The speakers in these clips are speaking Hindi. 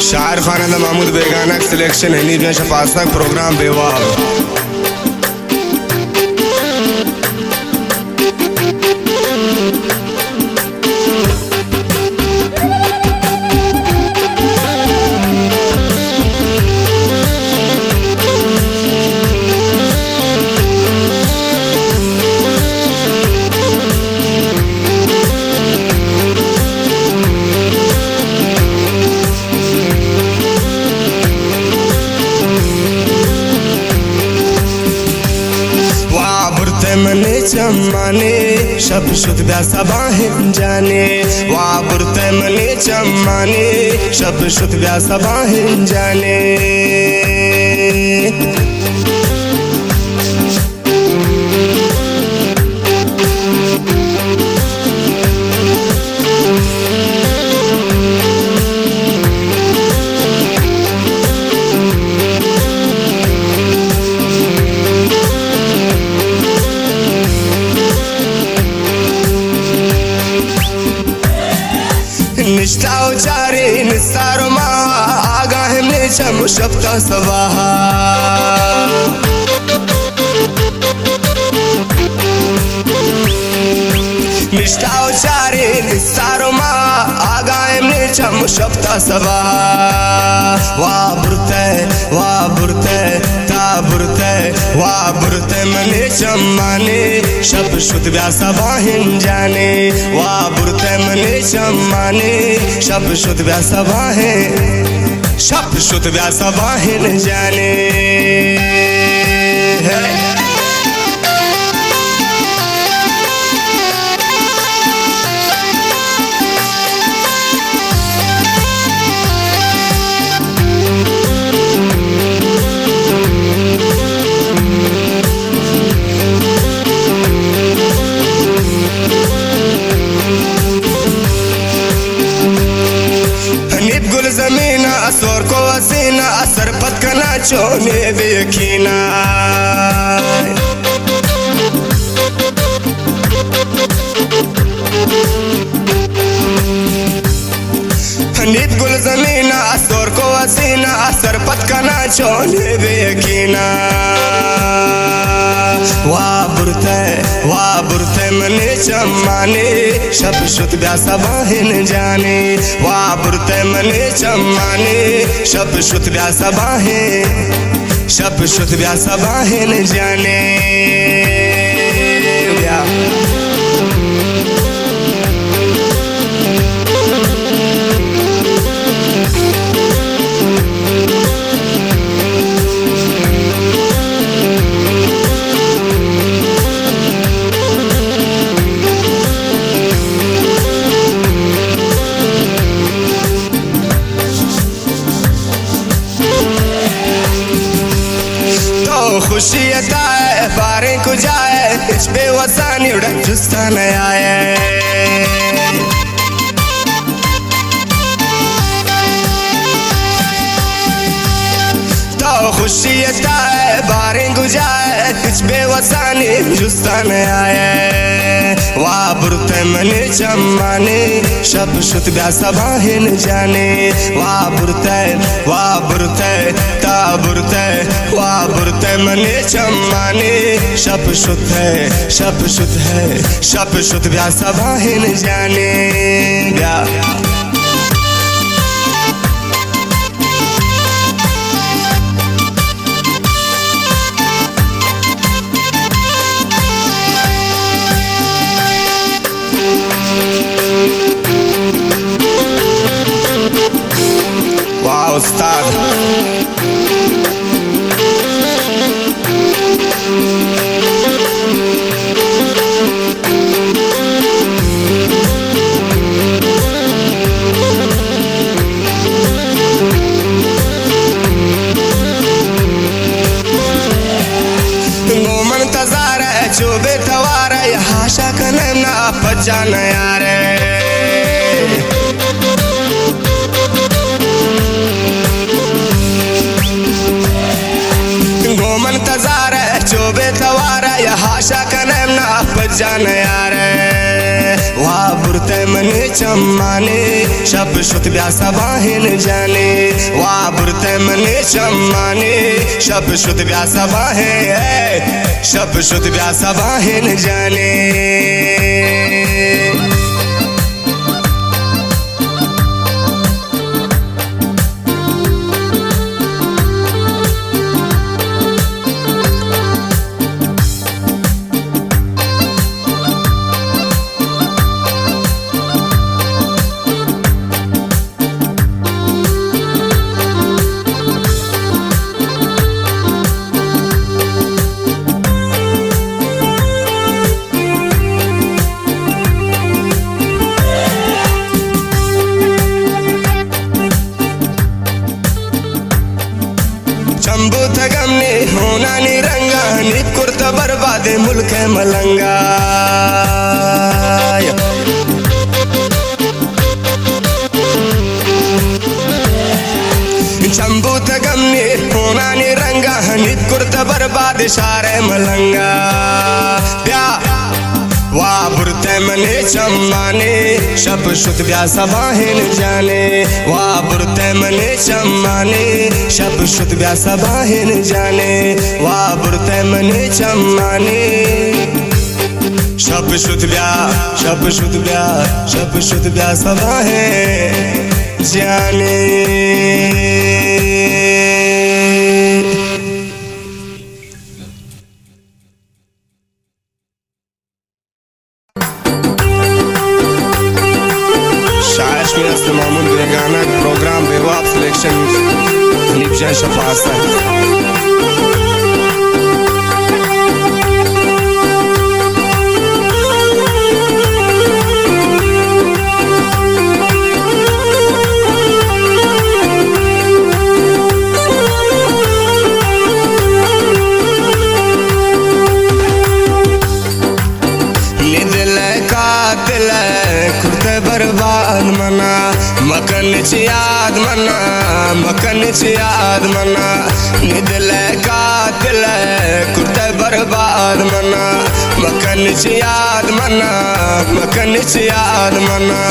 शायर खान महमूद बेगाना सिलेक्शन है नीज में शफासक प्रोग्राम बेवाब मने चम्माने शब शुद्ध व्यासा बाहें जाने वाबुरते मने चम्माने शब शुद्ध व्यासा बाहें जाने निष्ठा उचारे निस्तारो मा आगा हमने चम शब्दा सवाहा निष्ठा उचारे निस्तारो मा आगा हमने चम शब्दा सवाहा वाबुरते वाबुरते मने चम्माने शब शुद्ध व्यासा बाहें जाने वाबुरते मने चम्माने शब शुद्ध व्यासा बाहें शब शुद्ध व्यासा बाहें जाने ज़मीना असोर को असीना असर पत कना चोने देखीना नीत गुल ज़मीना असोर को असीना असर पत कना चोने देखीना वाबुरते मने चम्माने शब शुद्ध व्यासा बाहें जाने वाबुरते मने चम्माने शब शुद्ध व्यासा बाहें शब शुद्ध व्यासा बाहें जाने खुशी अताए बारे को जाए इस बेवसानी उड़क जुस्ता न आए तो खुशी अताए बारे को जाए इस बेवसानी जुस्ता न आए वाबुरते मने चम्माने शब शुद्ध व्यासा बाहें जाने वाबुरते मने चम्माने शब शुद्ध व्यासा बाहें जाने वाह उस्ताद मोमन तजार है चोबे तवार है हाशा कने ना पजान यार मोमन तजार है चोबे तवार है हाशा कने ना पजान यार वाबुरते मने चम्माने शप शुत व्यासा बाहेन जाने वा बुरते मने चम्माने शप शुत व्यासा बाहे शप शुत व्यासा बाहेन जाने चंबूथगमने होना निरंगा नित कुर्ता बर्बादे मुल्क मलंगा चंबूथगमने होना निरंगा नित कुर्ता बर्बादे शारे मलंगा प्या वा बुरते मने चम्माने शप शुत व्यासा बाहेन जाने वा बुरते मने चम्माने शप शुत व्यासा बाहेन जाने वा बुरते मने चम्माने शप शुत व्यासा बाहेन जाने मामूल बेगाना प्रोग्राम बेवाब सिलेक्शन लिपजा शफासा बर्बाद मना मकन याद मना मकन याद मना निदल कातिल कुर्ते बर्बाद मना मकन याद मना मकन याद मना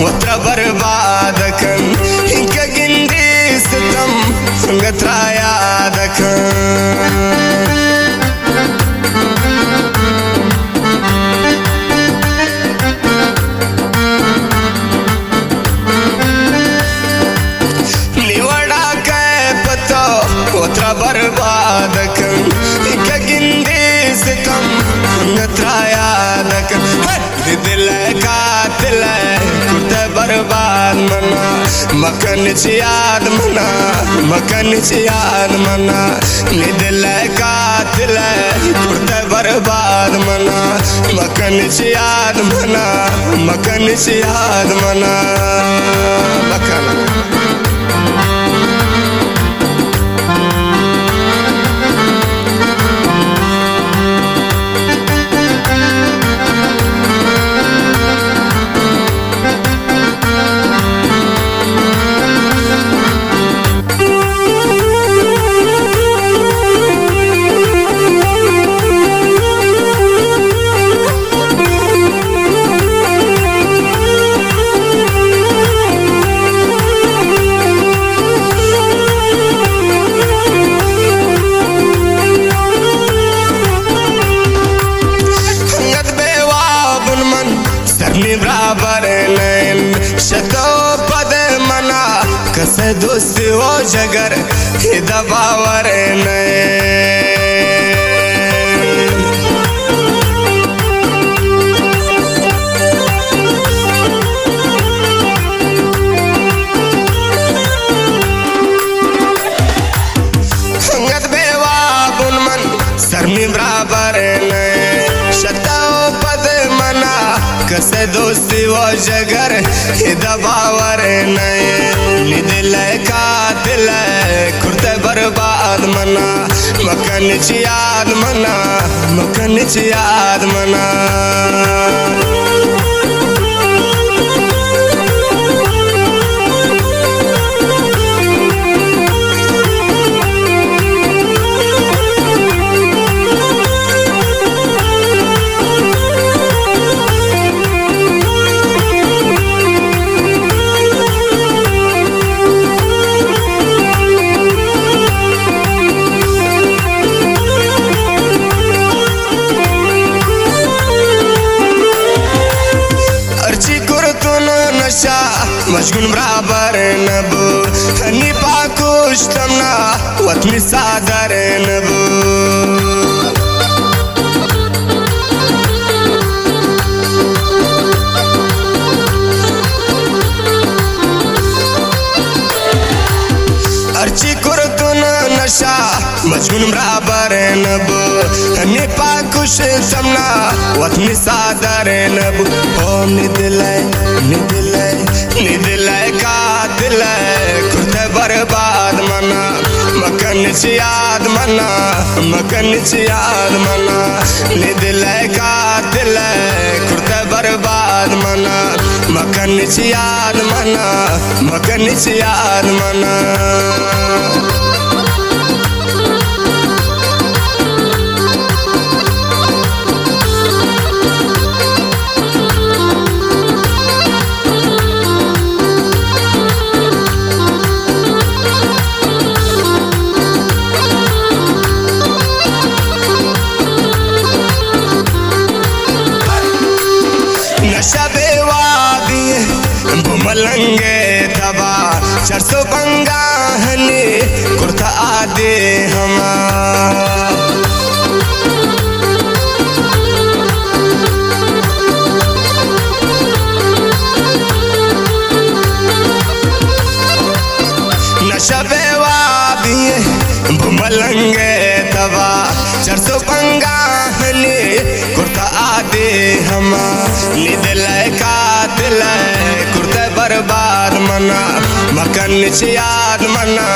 वत्र बर्बाद कन इनका गिंदी सितम संगत्रा याद कन निवड़ा के पतो वत्र बर्बाद कन इनका गिंदी सितम संगत्रा याद कन दिल का दिल बर्बाद मना मकन याद मना मकन याद मना निदल कातिल कुर्ते बर्बाद मना मकन याद मना मकन याद मना मकन बराबर नैन शतो पद मना कसे दोस्ती हो जगर हे दबावर नैन संगत बेवा बुन मन सरमी बराबर नैन शतो पद मना कसे दोस्ती वो जगर दबावर नए दिल का दिल खुर्ते बर्बाद मना मकन याद मना मकन याद मना मशगुन बराबर नबू हनी पाकुश तमना वतनी सादर नबू अर्ची कुरतुन नशा मशगुन बराबर नबू हनी पाकुश तमना वतनी सादर नबू ओम निदिले का दिल खुर्ते बर्बाद मना मकन याद मना मकन याद मना निदिले का दिल खुर्ते बर्बाद मना मकन याद मना मकन याद मना मलंगे दबा 400 बंगा हने कुर्ता आदे हमा नशा बेवा भी मलंगे दबा 400 बंगा हने कुर्ता आदे हमा निदल का दिल बर्बाद मना मकन याद मना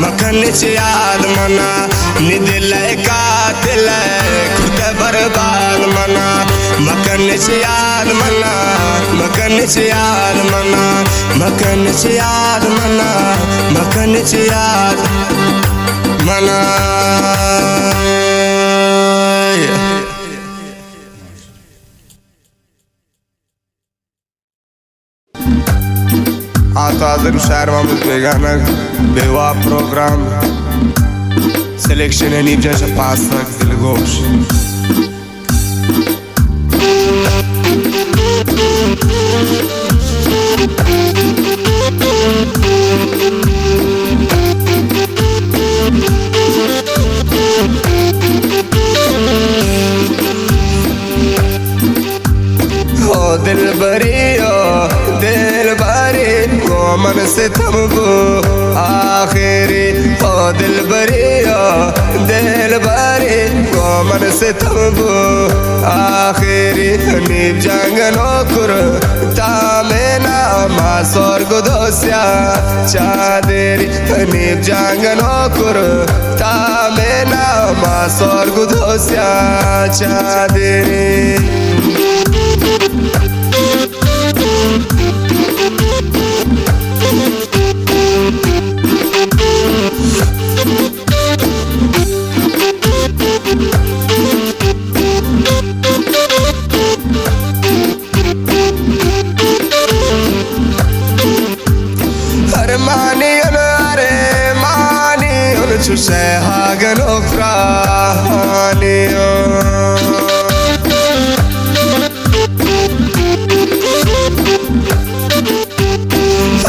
मकन याद मना निदिल का दिल खुद बर्बाद मना मकन याद मना मकन याद मना मकन याद मना मकन याद मना आज़ाद शायर महमूद बेगाना बेवा प्रोग्राम सिलेक्शन हनीफ जैसा पास तक दिलगोश ओ दिल बरी मन से थमबो आखिरी ओ दिल बरी मन से थमबो आखिरी नीब जांगनो कुर तामे नामा स्वर्ग दोस्या चादेरी नीब जांगनो कुर तामे नामा स्वर्ग दोस्या चादेरी Say hagen och franio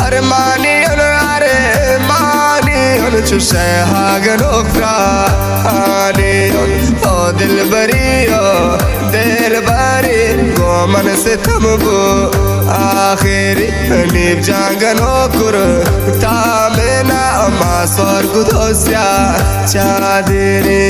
Armani are mani tu say hagen och franio O दिल बरी go man se tambo आखिरी नीब जांगनो कुर तामेना मा स्वर्ग दोस्या चादेरी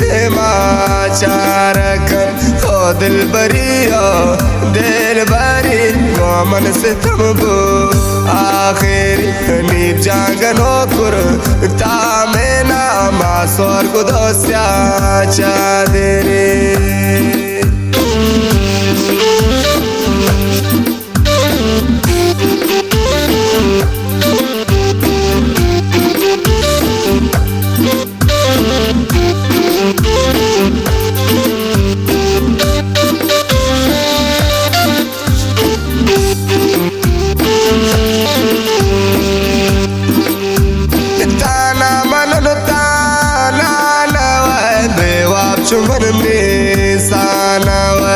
दे माचारकन ओ दिल बरियो दिल बरी गोमन से तमबो आखिर नीब जागनो कुर तामेना मा स्वर्ग दोस्या चादरे चुमन में सानवा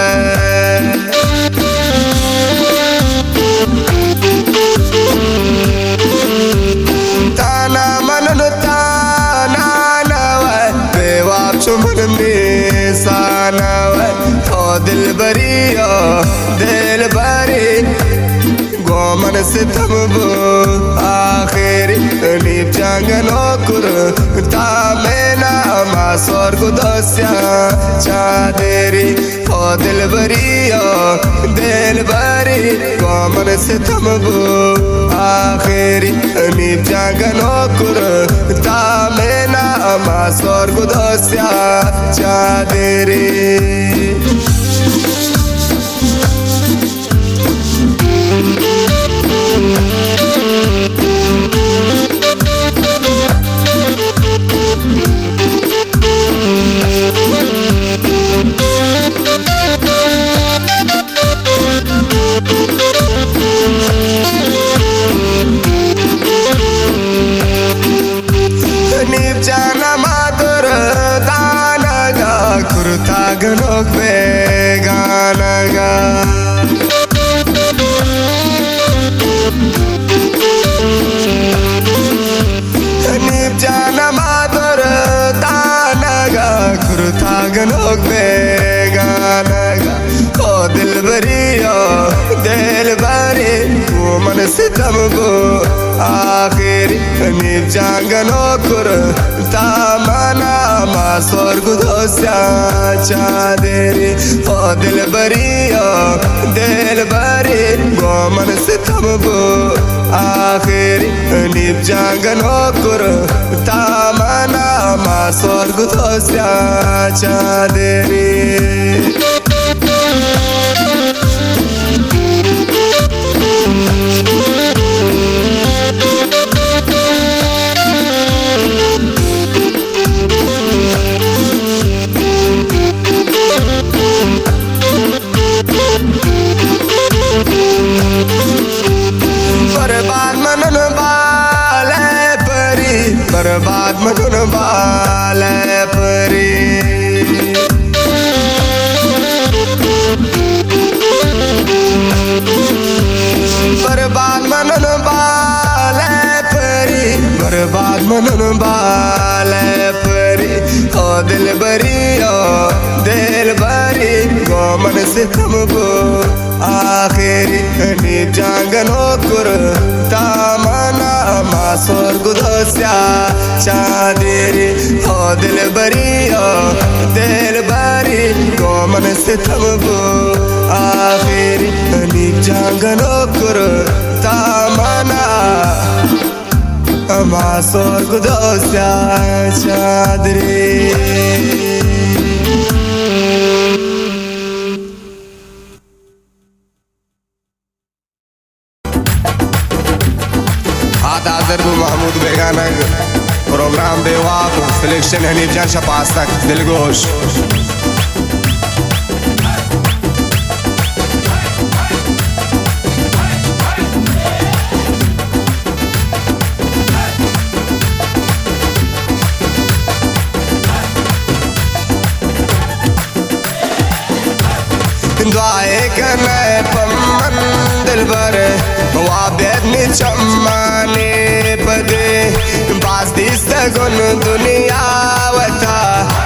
ताना मनन ताना नवा बेवाब चुमन में सानवा ओ दिल बरियो दिल बरी गोमन से तमबो आखिर नीब जागनो कुर तामेना मा स्वर्ग दोस्या चादरी ओ दिल बरियो दिल बरी गोमन से तमबो आखिर नीब जागनो कुर तामेना मा स्वर्ग दोस्या चादरी नीब जाना माधुर दानगा कुर्ता गनोक बेगानगा नीब जाना माधुर दानगा कुर्ता गनोक बेगानगा ओ दिल बरियो दिल बरी गोमन से तमबो आखिर नीब जागनो कुर तामना मा स्वर्ग दोस्या चादरी ओ दिल बरियो दिल बरी गोमन से तमबो आखिर नीब जागनो कुर तामना मा स्वर्ग दोस्या चादरी बर्बाद मनन बाले परी बर्बाद मनन बाले परी बर्बाद मनन बाले परी बर्बाद मनन बाले परी ओ दिल बरियो दिल बरी गोमन से तमबो आखिर नीब जागनो कुर तामना मा स्वर्ग दोस्या चादरी ओ दिल बरियो दिल बरी गोमन से तमबो आखिर नीब जागनो कुर तामना मा स्वर्ग दोस्या चादरी दरबू महमूद बेगानग प्रोग्राम बेवाब सिलेक्शन हनीफ जान शपास तक दिलगोश दुआए करने पमन दिल बर वाबेदनी चम्माने पदे बास दिस्तगुन दुनिया वता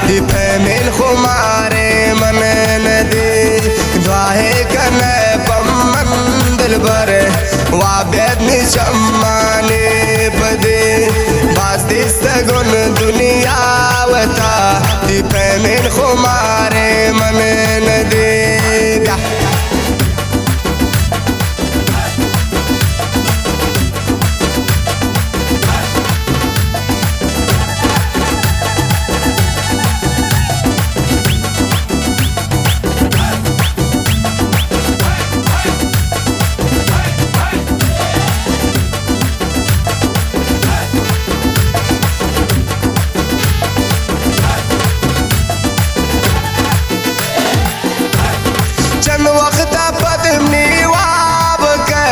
दी फैमिल खुमारे मन नदे दुआए करने पमन दिल बर वाबेदनी चम्माने पदे बास दिस्तगुन दुनिया वता दी पेमेन खुमारे मन न दे वक्त पदमनी वाब के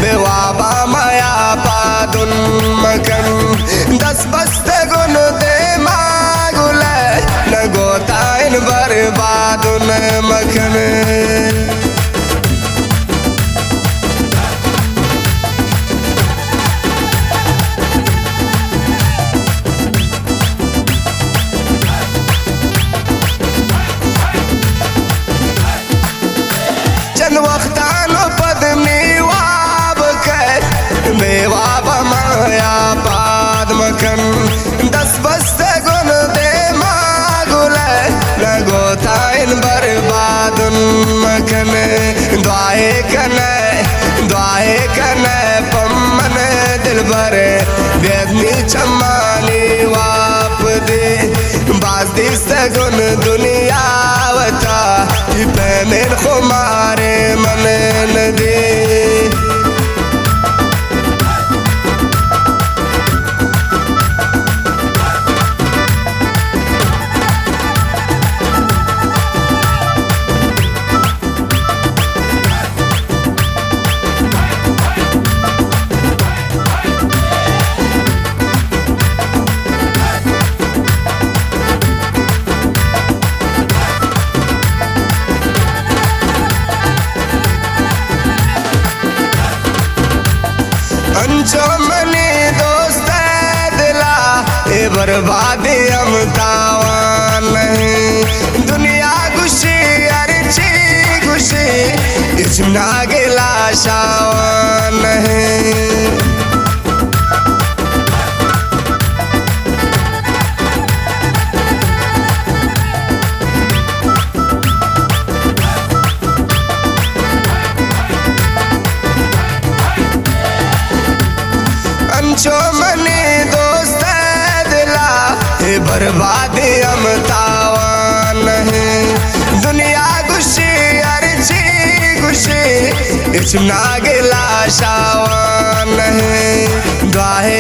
बेवाबा माया पादुन मकन दस बस्ते गुन दे मागुले न गोताइन बर्बादुन मकन वक्तान पदमी वाब के बेवाब माया पाद मकन दस बस्ते गुन दे मागुले न गोताइन बर्बादुन मकन दुआए कने पम्मन दिल भरे बेदनी चम्मानी वाप दे बाज दिस्ते गुन दुनिया वता पेमेन खुमारे मन न दे अंचो मनी दोस्त दिला ए बर्बादी हम तावान नहीं दुनिया खुशी अर्ची खुशी इसना गिला शावान नहीं अंचो मनी दोस्त दिला हे बर्बादी हम तावान नहीं दुनिया खुशी अर्ची खुशी इसना गिला शावान नहीं दुआहे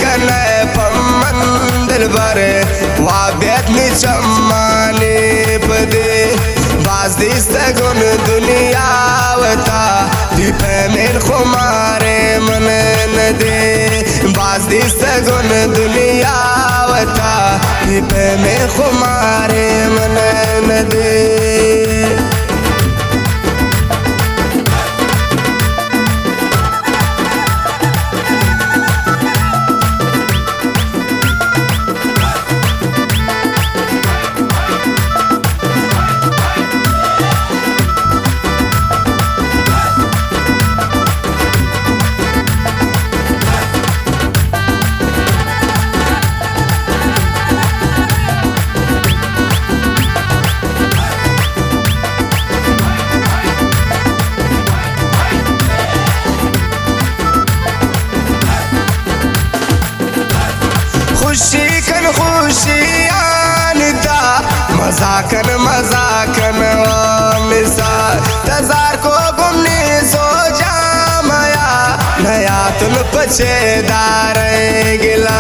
कने पम्मन दिल भरे वाबियतनी चम्मानी पदे बाज दिस्ते गुन दुनिया वता पेमेन खुमारे मन न दे बाज दिस्ते गुन दुनिया वता पेमेन खुमारे मन न दे खुशियानता मजाकन मिसा तजार को गुमने सो जामया नया तुम पछेदार गिला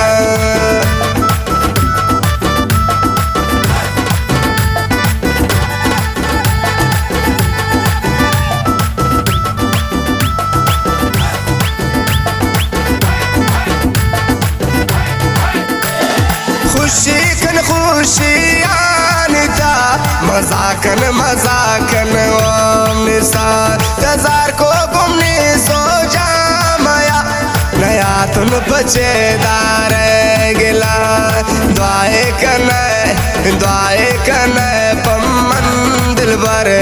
खुशियानता मजाकन मिसा तजार को गुमने सो जामया नया तुम पछेदार गिला दुआए कने पम्मन दिल भरे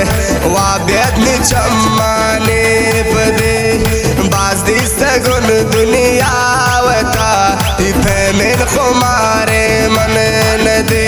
वाबियतनी चम्मानी पदे बाज दिस्ते गुन दुनिया वता पेमेन खुमारे मन न दे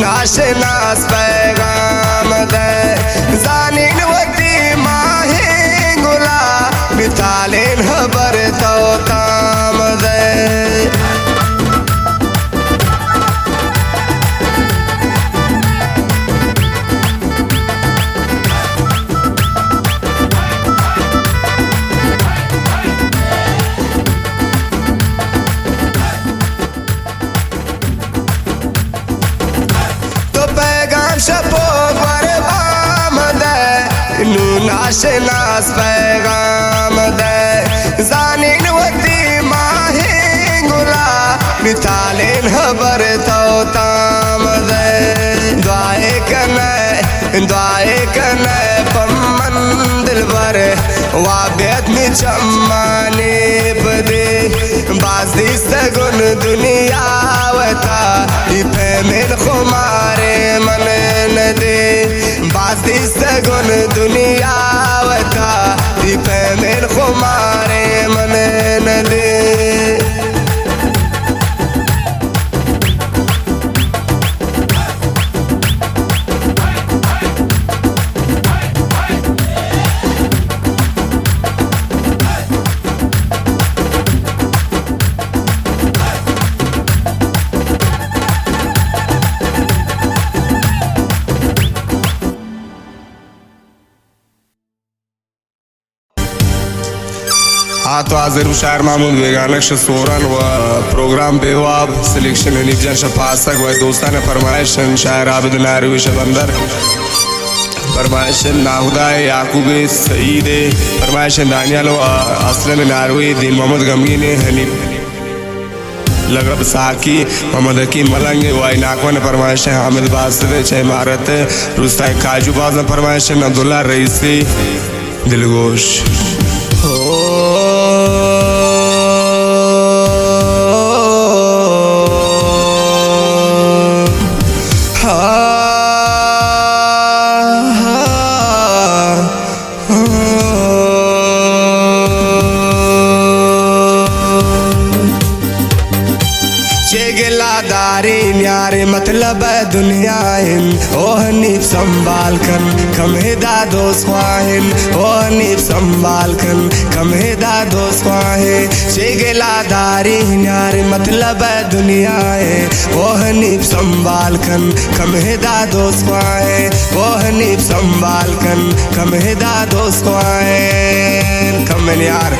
नाशनास पैगाम दे जानिन वती माहिंगुला बितालेन खबर तो ताम दे नाशनास पैगाम दे जानिन वती माहिंगुला बितालेन खबर तो ताम दे दुआए कने पमन दिल बर वाबियत में चम्माने बदे बाजी सगुन दुनिया वता फहमिन खुमारे मन न दे बाजी सगुन दुनिया वता फहमिन खुमारे मन न दे तो हाजिर शायर महमूद बेगानक्श सोरन व प्रोग्राम बेवाब सिलेक्शन हनीफ जन शफासक व दोस्तान फरमाइशन शायर आबिद नारवी शबंदर फरमाइशन नाहुदाए याकूब सईद फरमाइशन दानियाल असलम नारवी दिन मोहम्मद गमगीन हनीफ लगरब साकी मोहम्मद हकीम मलंग वाई नाकवन फरमाइश हामिद बासिर छह इमारत रुस्ताए काजूबाज फरमाइश अब्दुल्ला रईसी दिलगोश मतलब दुनिया ओ हनीफ संभाल कर कमेदा दोस्त ख्वाहिन ओ हनीफ संभाल कर कमेदा दोस्त ख्वाहे चेगला दारी यार मतलब दुनिया ओ हनीफ संभाल कर कमेदा दोस्त ख्वाहे ओ हनीफ संभाल कर कमेदा दोस्त ख्वाहे कमेन यार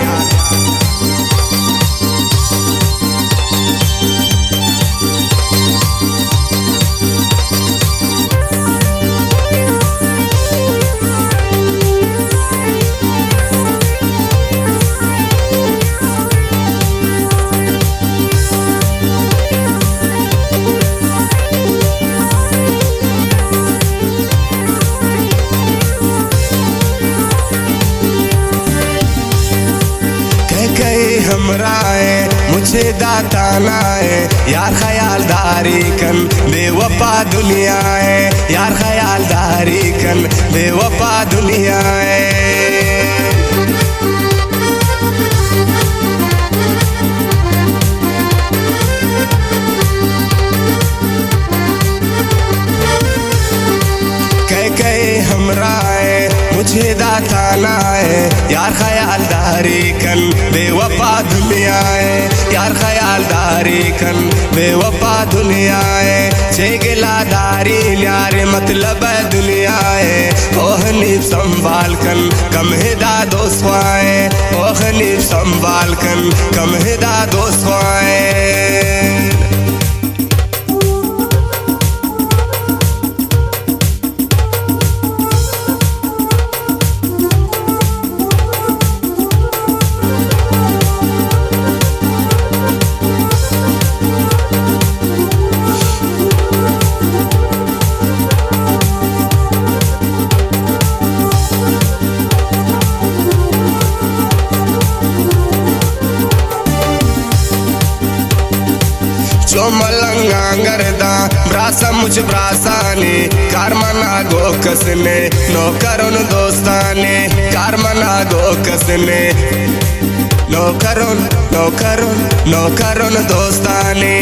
मुझे दाता नाए यार ख्यालदारी कन बेवफा दुनिया है यार ख्यालदारी कन बेवफा दुनिया है मुझे दाता ना है यार ख्यालदारी कन बेवफा दुनिया है यार ख्यालदारी कन बेवफा दुनिया है चेगलादारी यार मतलब दुनिया है ओ हनीफ संभाल कन कम हिदा दोस्त है ओ हनीफ संभाल कन कम हिदा दोस्त है मलंगा गर्दा ब्रासा मुझ ब्रासाने कारमना गोकसने नो करुन दोस्ताने कारमना गोकसने नो करुन दोस्ताने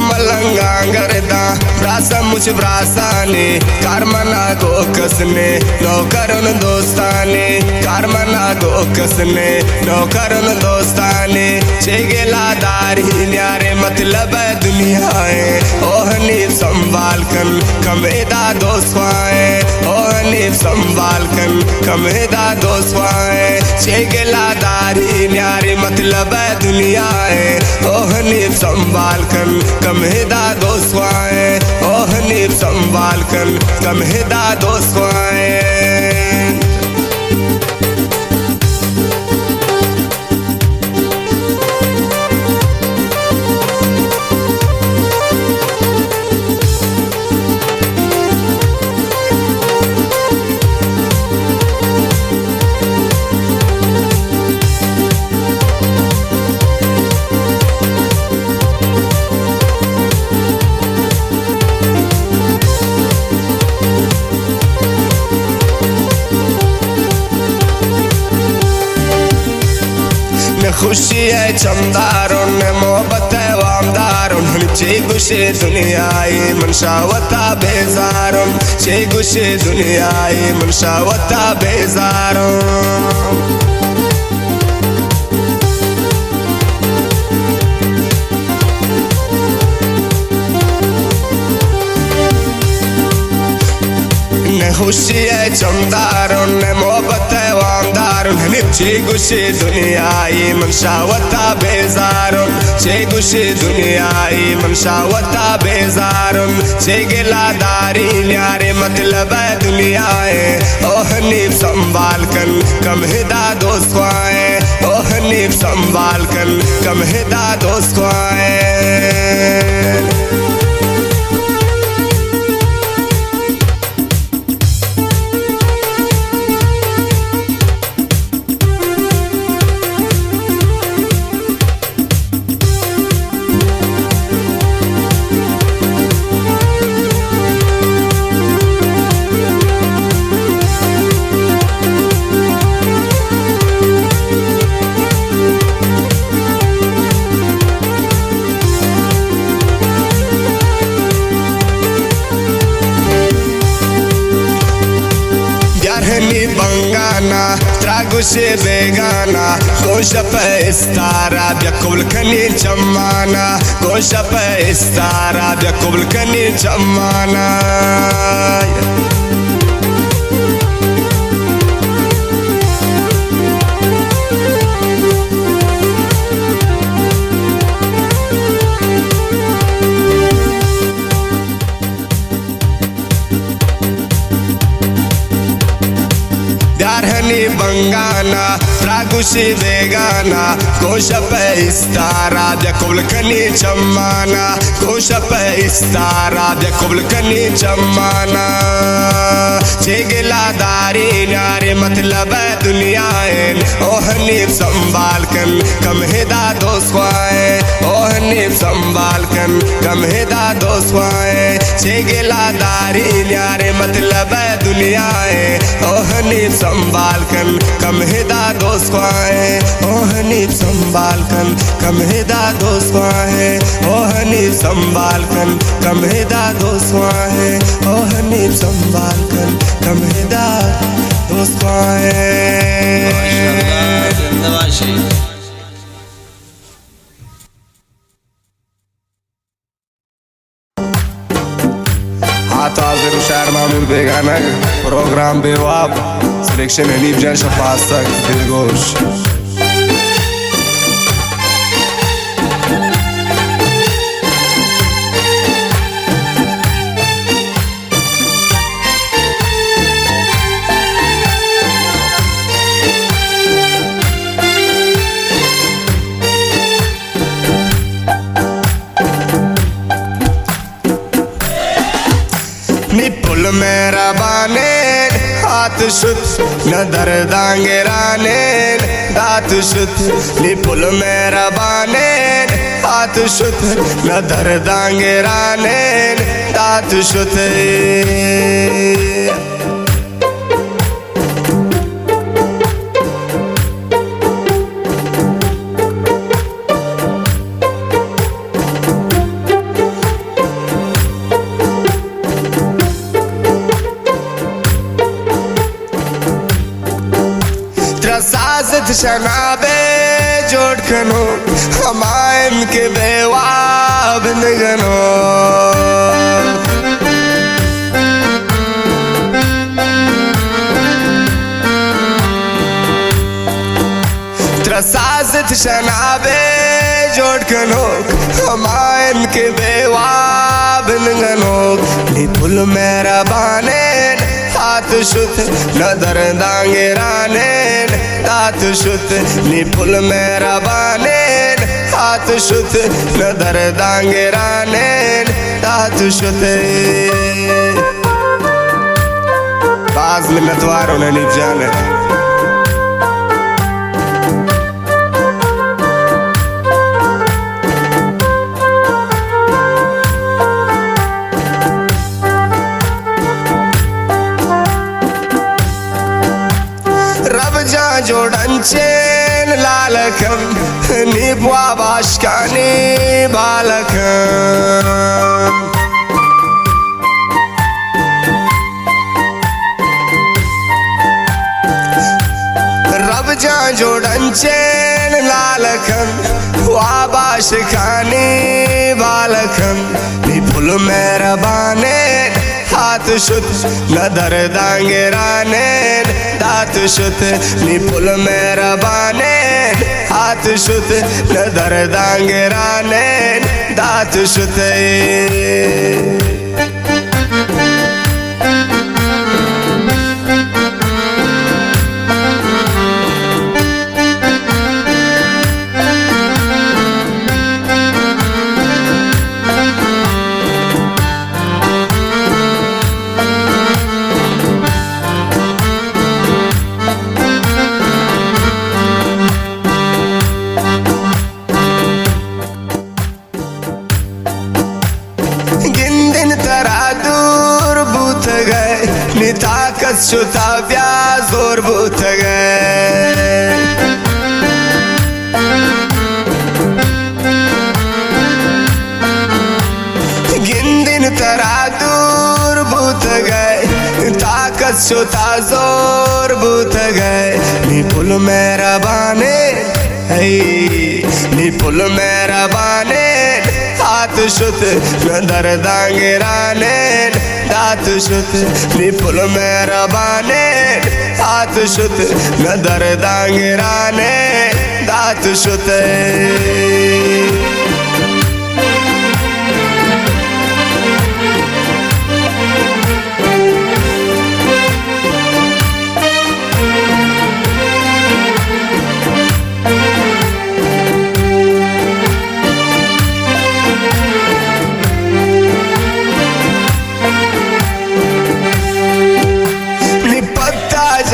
मलंगा गर्दा ब्रासा मुझ ब्रासाने कारमना गोकसने नो करुन दोस्ताने कारमना गोकसने नो करुन दोस्ताने चेगेला दारी न्यारे मतलब दुनियाए ओहनी संभाल कन कमेदा दोस्वाए ओहनी संभाल कन कमेदा दोस्वाए चेगेला दारी न्यारे मतलब दुनियाए ओहनी संभाल कन कमहेदा दोस्वाए ओहनी संभाल कर कमहेदा दोस्वाए खुशी है चमदारों ने मोहब्बत है वामदारों चे गुशे दुनियाई मनशावता बेजारों चे गुशे दुनियाई मनशावता बेजारों खुशी है चमदारों ने मोहब्बत है वामदारों चे गुशे दुनियाई मनशावता बेजारों चे गुशे दुनियाई मनशावता बेजारों चे गिलादारी न्यारे मतलब दुनियाए ओहनी संभाल कर कमहेदा दोस्वाए ओहनी संभाल कर कमहेदा दोस्वाए बंगाना त्रागुशे बेगाना गोश पे इस्तारा ब्यकुल कनी चम्माना गोश पे इस्तारा ब्यकुल कनी चम्माना बंगाना त्रागुशी बेगाना गोश पे इस्तारा ब्यकुल कनी चम्माना गोश पे इस्तारा ब्यकुल कनी चम्माना चेगिलादारी न्यारे मतलब दुनियाए ओहनी संभाल कर कमहेदा दोस्वाए ओहनी संभाल कर कमहेदा दोस्वाए चेगिलादारी न्यारे मतलब दुनियाए ओहनी संभाल कर कमहेदा दोस्वाए ओहनी संभाल कर कमहेदा दोस्वाए ओहनी संभाल कर कमहेदा दोस्वाए ओहनी संभाल कर कमहेदा दोस्वाए हाजिर शायर मामूल बेगाना प्रोग्राम बेवाब सिलेक्शन हनीफ जान शफात तक दिलगोश पुल मेहरबाने हाथ शुत न दर्दांगे राने दात शुत नी पुल मेहरबाने हाथ शुत न दर्दांगे राने दात शुत साजत शनाबे जोड़ खनो हमायम के बेवाब नगनो साजत शनाबे जोड़ खनो हमायम के बेवाब नगनो नी पुल मेहरबाने हाथ शुत न दर्दांगे राने दात शुत नी पुल मेहरबाने हाथ शुत न दर्दांगे राने दात शुत बाज मिन्नतवार उन्हें नहीं जाने जोड़ंचेन लालकम निबवा बाशकानी बालकम रब जा जोड़ंचेन लालकम वाबाशकानी बालकम नी पुल मेहरबाने हाथ शुत न दर्दांगे राने दात शुत नी पुल मेहरबाने हाथ शुत न दर्दांगे राने दात शुत नी ताकत शुता ब्याज और बूथ गए गिंदिन तरा दूर बूथ गए ताकत शुता जोर बूथ गए नी पुल मेहरबाने नी पुल मेहरबाने हाथ शुत न दर्दांगे राने दात शुत नी पुल मेहरबाने हाथ शुत न दर्दांगे राने दात शुत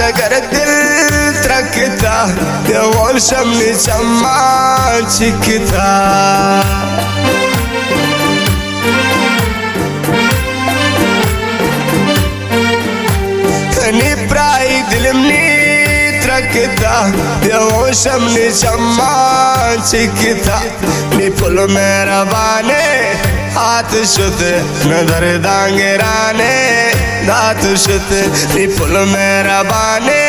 अगर दिल त्रकता और शम्नी चम्मा चिकता निप्राई दिलमनी त्रकता और शम्नी चम्मा चिकता नी पुल मेहरबाने हाथ शुत न दर्दांगे राने दात शुत नी पुल मेहरबाने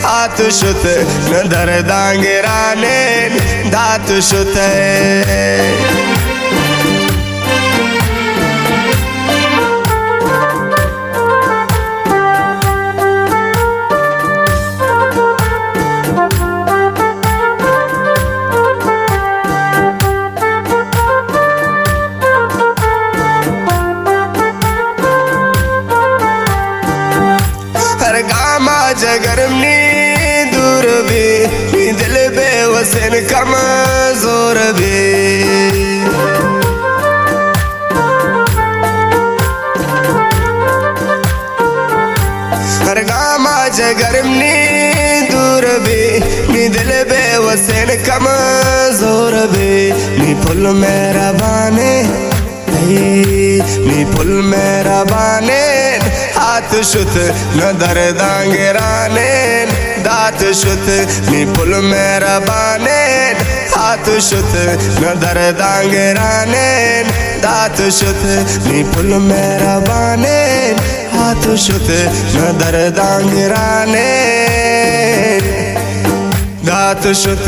हाथ शुत न दर्दांगे राने दात शुत जगरमनी दूर भी दिल बेवसन कमजोर भी निमनी दूर बे नी दिल बे वसेन कम जोर बे नी फुल मेरा बाने नी फुल मेरा बाने हाथ शुत न दर्दांगराने दात शुत नी फुल मेरा बाने हाथ शुत न दर्दांगराने दात शुत नी फुल मेरा बाने हाथ शुत न दर्दांगराने दात शुत